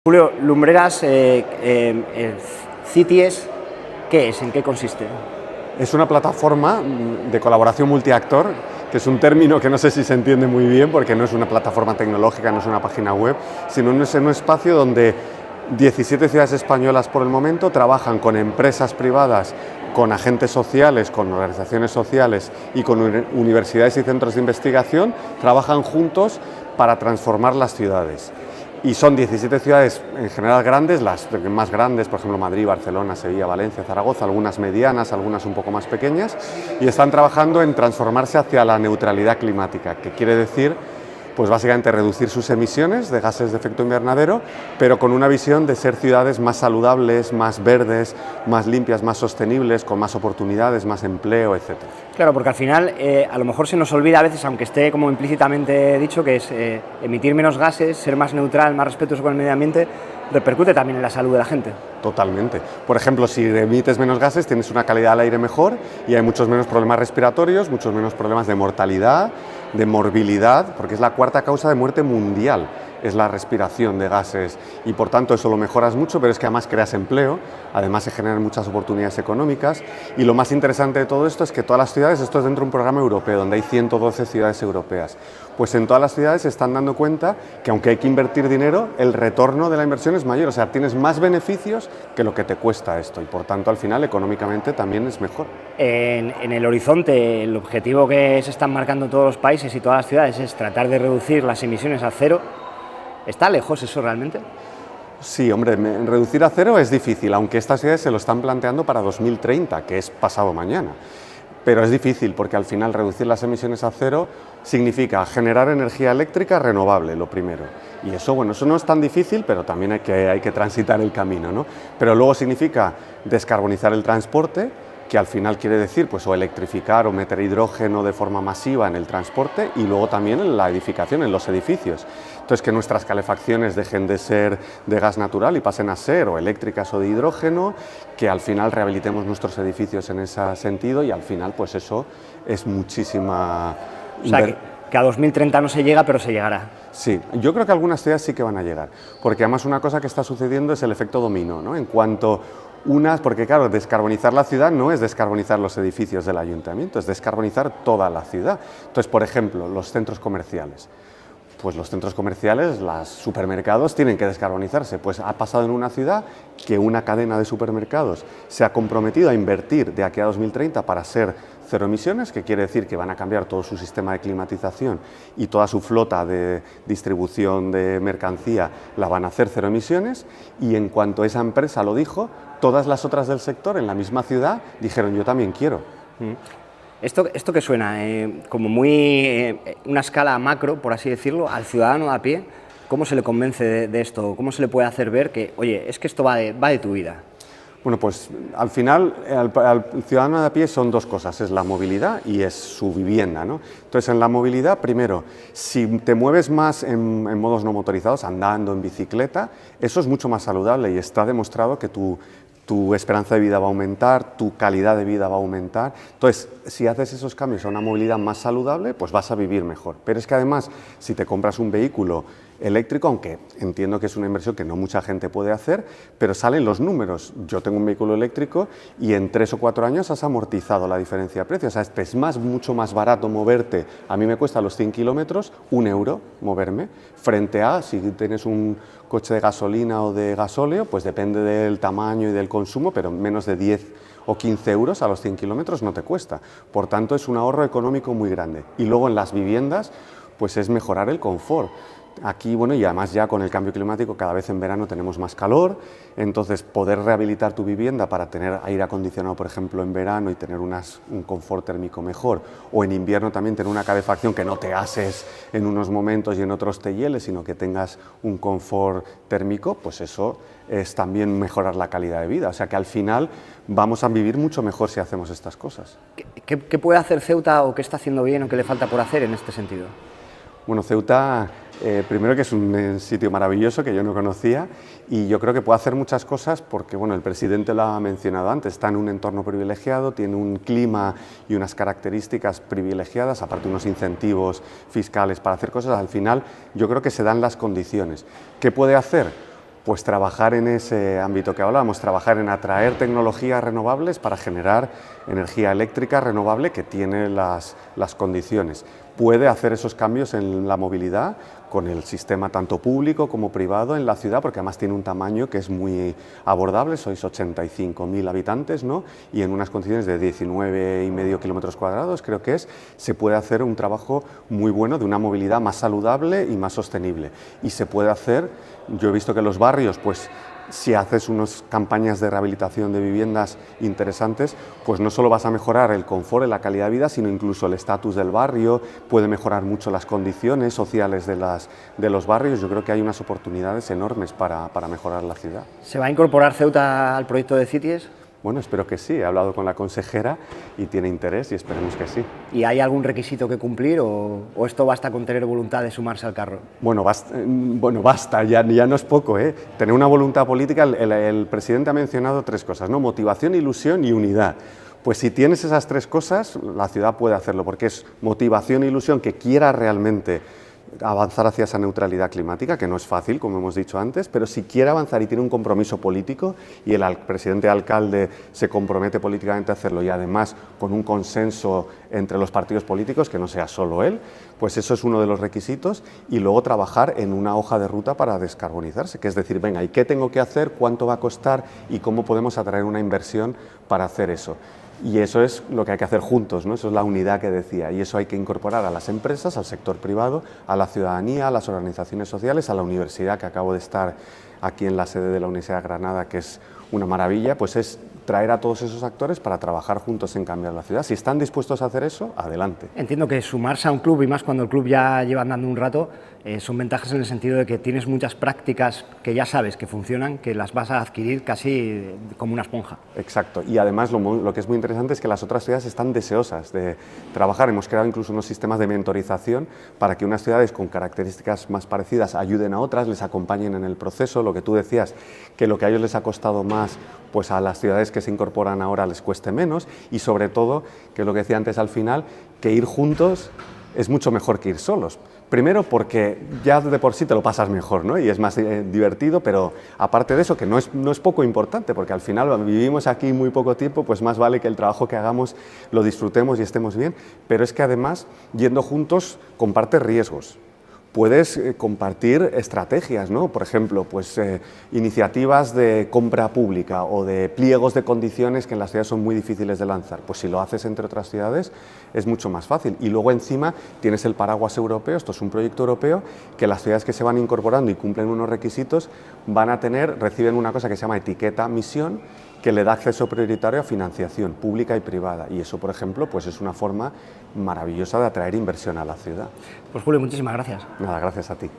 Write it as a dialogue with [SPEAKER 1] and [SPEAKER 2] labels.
[SPEAKER 1] Julio, Lumbreras CITIES, ¿qué es? ¿En qué consiste?
[SPEAKER 2] Es una plataforma de colaboración multiactor, que es un término que no sé si se entiende muy bien porque no es una plataforma tecnológica, no es una página web, sino es un espacio donde 17 ciudades españolas por el momento trabajan con empresas privadas, con agentes sociales, con organizaciones sociales y con universidades y centros de investigación, trabajan juntos para transformar las ciudades. Y son 17 ciudades en general grandes, las más grandes, por ejemplo Madrid, Barcelona, Sevilla, Valencia, Zaragoza, algunas medianas, algunas un poco más pequeñas, y están trabajando en transformarse hacia la neutralidad climática, que quiere decir, pues básicamente reducir sus emisiones de gases de efecto invernadero, pero con una visión de ser ciudades más saludables, más verdes, más limpias, más sostenibles, con más oportunidades, más empleo, etc.
[SPEAKER 1] Claro, porque al final a lo mejor se nos olvida a veces, aunque esté como implícitamente dicho, que es emitir menos gases, ser más neutral, más respetuoso con el medio ambiente, repercute también en la salud de la gente.
[SPEAKER 2] Totalmente. Por ejemplo, si emites menos gases, tienes una calidad del aire mejor y hay muchos menos problemas respiratorios, muchos menos problemas de mortalidad, de morbilidad, porque es la cuarta causa de muerte mundial, es la respiración de gases, y por tanto eso lo mejoras mucho, pero es que además creas empleo, además se generan muchas oportunidades económicas, y lo más interesante de todo esto es que todas las ciudades, esto es dentro de un programa europeo, donde hay 112 ciudades europeas, pues en todas las ciudades se están dando cuenta que aunque hay que invertir dinero, el retorno de la inversión es mayor, o sea, tienes más beneficios que lo que te cuesta esto, y por tanto al final económicamente también es mejor.
[SPEAKER 1] En el horizonte, el objetivo que se están marcando todos los países y todas las ciudades es tratar de reducir las emisiones a cero. ¿Está lejos eso realmente?
[SPEAKER 2] Sí, hombre, reducir a cero es difícil, aunque estas ciudades se lo están planteando para 2030, que es pasado mañana. Pero es difícil porque al final reducir las emisiones a cero significa generar energía eléctrica renovable, lo primero. Y eso, bueno, eso no es tan difícil, pero también hay que transitar el camino, ¿no? Pero luego significa descarbonizar el transporte, que al final quiere decir pues o electrificar o meter hidrógeno de forma masiva en el transporte, y luego también en la edificación, en los edificios. Entonces, que nuestras calefacciones dejen de ser de gas natural y pasen a ser o eléctricas o de hidrógeno, que al final rehabilitemos nuestros edificios en ese sentido, y al final pues eso es muchísima...
[SPEAKER 1] O sea, que a 2030 no se llega, pero se llegará.
[SPEAKER 2] Sí, yo creo que algunas ciudades sí que van a llegar, porque además una cosa que está sucediendo es el efecto dominó, ¿no? En cuanto porque claro, descarbonizar la ciudad no es descarbonizar los edificios del ayuntamiento, es descarbonizar toda la ciudad. Entonces, por ejemplo, los centros comerciales. Pues los centros comerciales, los supermercados tienen que descarbonizarse. Pues ha pasado en una ciudad que una cadena de supermercados se ha comprometido a invertir de aquí a 2030 para ser cero emisiones, que quiere decir que van a cambiar todo su sistema de climatización y toda su flota de distribución de mercancía la van a hacer cero emisiones, y en cuanto esa empresa lo dijo, todas las otras del sector en la misma ciudad dijeron yo también quiero.
[SPEAKER 1] Esto que suena como muy una escala macro, por así decirlo, al ciudadano a pie, ¿cómo se le convence de esto? ¿Cómo se le puede hacer ver que, oye, es que esto va de tu vida?
[SPEAKER 2] Bueno, pues al final al ciudadano de a pie son dos cosas, es la movilidad y es su vivienda, ¿no? Entonces, en la movilidad, primero, si te mueves más en modos no motorizados, andando, en bicicleta, eso es mucho más saludable y está demostrado que tu esperanza de vida va a aumentar, tu calidad de vida va a aumentar. Entonces, si haces esos cambios a una movilidad más saludable, pues vas a vivir mejor. Pero es que además, si te compras un vehículo eléctrico, aunque entiendo que es una inversión que no mucha gente puede hacer, pero salen los números. Yo tengo un vehículo eléctrico y en 3 o 4 años has amortizado la diferencia de precio. O sea, es mucho más barato moverte. A mí me cuesta a los 100 kilómetros 1 euro moverme, frente a si tienes un coche de gasolina o de gasóleo, pues depende del tamaño y del consumo, pero menos de 10 o 15 euros a los 100 kilómetros no te cuesta. Por tanto, es un ahorro económico muy grande. Y luego en las viviendas, pues es mejorar el confort. Aquí, bueno, y además ya con el cambio climático cada vez en verano tenemos más calor, entonces poder rehabilitar tu vivienda para tener aire acondicionado, por ejemplo, en verano y tener un confort térmico mejor, o en invierno también tener una calefacción que no te ases en unos momentos y en otros te hieles, sino que tengas un confort térmico, pues eso es también mejorar la calidad de vida. O sea que al final vamos a vivir mucho mejor si hacemos estas cosas.
[SPEAKER 1] ¿Qué puede hacer Ceuta o qué está haciendo bien o qué le falta por hacer en este sentido?
[SPEAKER 2] Bueno, Ceuta, primero que es un sitio maravilloso que yo no conocía, y yo creo que puede hacer muchas cosas porque, bueno, el presidente lo ha mencionado antes, está en un entorno privilegiado, tiene un clima y unas características privilegiadas, aparte unos incentivos fiscales para hacer cosas. Al final yo creo que se dan las condiciones. ¿Qué puede hacer? pues trabajar en ese ámbito que hablábamos, trabajar en atraer tecnologías renovables para generar energía eléctrica renovable que tiene las condiciones. Puede hacer esos cambios en la movilidad con el sistema tanto público como privado en la ciudad, porque además tiene un tamaño que es muy abordable, sois 85.000 habitantes, ¿no? Y en unas condiciones de 19,5 kilómetros cuadrados, creo que se puede hacer un trabajo muy bueno de una movilidad más saludable y más sostenible. Y se puede hacer, yo he visto que los barrios, pues si haces unas campañas de rehabilitación de viviendas interesantes, pues no solo vas a mejorar el confort y la calidad de vida, sino incluso el estatus del barrio, puede mejorar mucho las condiciones sociales de los barrios. Yo creo que hay unas oportunidades enormes para mejorar la ciudad.
[SPEAKER 1] ¿Se va a incorporar Ceuta al proyecto de CITIES?
[SPEAKER 2] Bueno, espero que sí. He hablado con la consejera y tiene interés y esperemos que sí.
[SPEAKER 1] ¿Y hay algún requisito que cumplir o esto basta con tener voluntad de sumarse al carro?
[SPEAKER 2] Bueno, basta, ya no es poco, ¿eh? Tener una voluntad política, el presidente ha mencionado 3 cosas, ¿no? Motivación, ilusión y unidad. Pues si tienes esas 3 cosas, la ciudad puede hacerlo, porque es motivación e ilusión que quiera realmente avanzar hacia esa neutralidad climática, que no es fácil, como hemos dicho antes, pero si quiere avanzar y tiene un compromiso político y el presidente alcalde se compromete políticamente a hacerlo y además con un consenso entre los partidos políticos, que no sea solo él, pues eso es uno de los requisitos, y luego trabajar en una hoja de ruta para descarbonizarse, que es decir, venga, ¿y qué tengo que hacer? ¿Cuánto va a costar? ¿Y cómo podemos atraer una inversión para hacer eso? Y eso es lo que hay que hacer juntos, ¿no? Eso es la unidad que decía, y eso hay que incorporar a las empresas, al sector privado, a la ciudadanía, a las organizaciones sociales, a la universidad, que acabo de estar aquí en la sede de la Universidad de Granada, que es una maravilla, pues es traer a todos esos actores para trabajar juntos en cambiar la ciudad. Si están dispuestos a hacer eso, adelante.
[SPEAKER 1] Entiendo que sumarse a un club, y más cuando el club ya lleva andando un rato, son ventajas en el sentido de que tienes muchas prácticas que ya sabes que funcionan, que las vas a adquirir casi como una esponja.
[SPEAKER 2] Exacto, y además lo que es muy interesante es que las otras ciudades están deseosas de trabajar. Hemos creado incluso unos sistemas de mentorización para que unas ciudades con características más parecidas ayuden a otras, les acompañen en el proceso. Lo que tú decías, que lo que a ellos les ha costado más, pues a las ciudades que se incorporan ahora les cueste menos, y sobre todo, que es lo que decía antes al final, que ir juntos es mucho mejor que ir solos. Primero porque ya de por sí te lo pasas mejor, ¿no? Y es más divertido, pero aparte de eso, que no es poco importante, porque al final vivimos aquí muy poco tiempo, pues más vale que el trabajo que hagamos lo disfrutemos y estemos bien, pero es que además, yendo juntos, compartes riesgos. Puedes compartir estrategias, ¿no? Por ejemplo, pues, iniciativas de compra pública o de pliegos de condiciones que en las ciudades son muy difíciles de lanzar. Pues si lo haces entre otras ciudades es mucho más fácil. Y luego encima tienes el paraguas europeo, esto es un proyecto europeo, que las ciudades que se van incorporando y cumplen unos requisitos reciben una cosa que se llama etiqueta misión, que le da acceso prioritario a financiación pública y privada. Y eso, por ejemplo, pues es una forma maravillosa de atraer inversión a la ciudad.
[SPEAKER 1] Pues Julio, muchísimas gracias.
[SPEAKER 2] Nada, gracias a ti.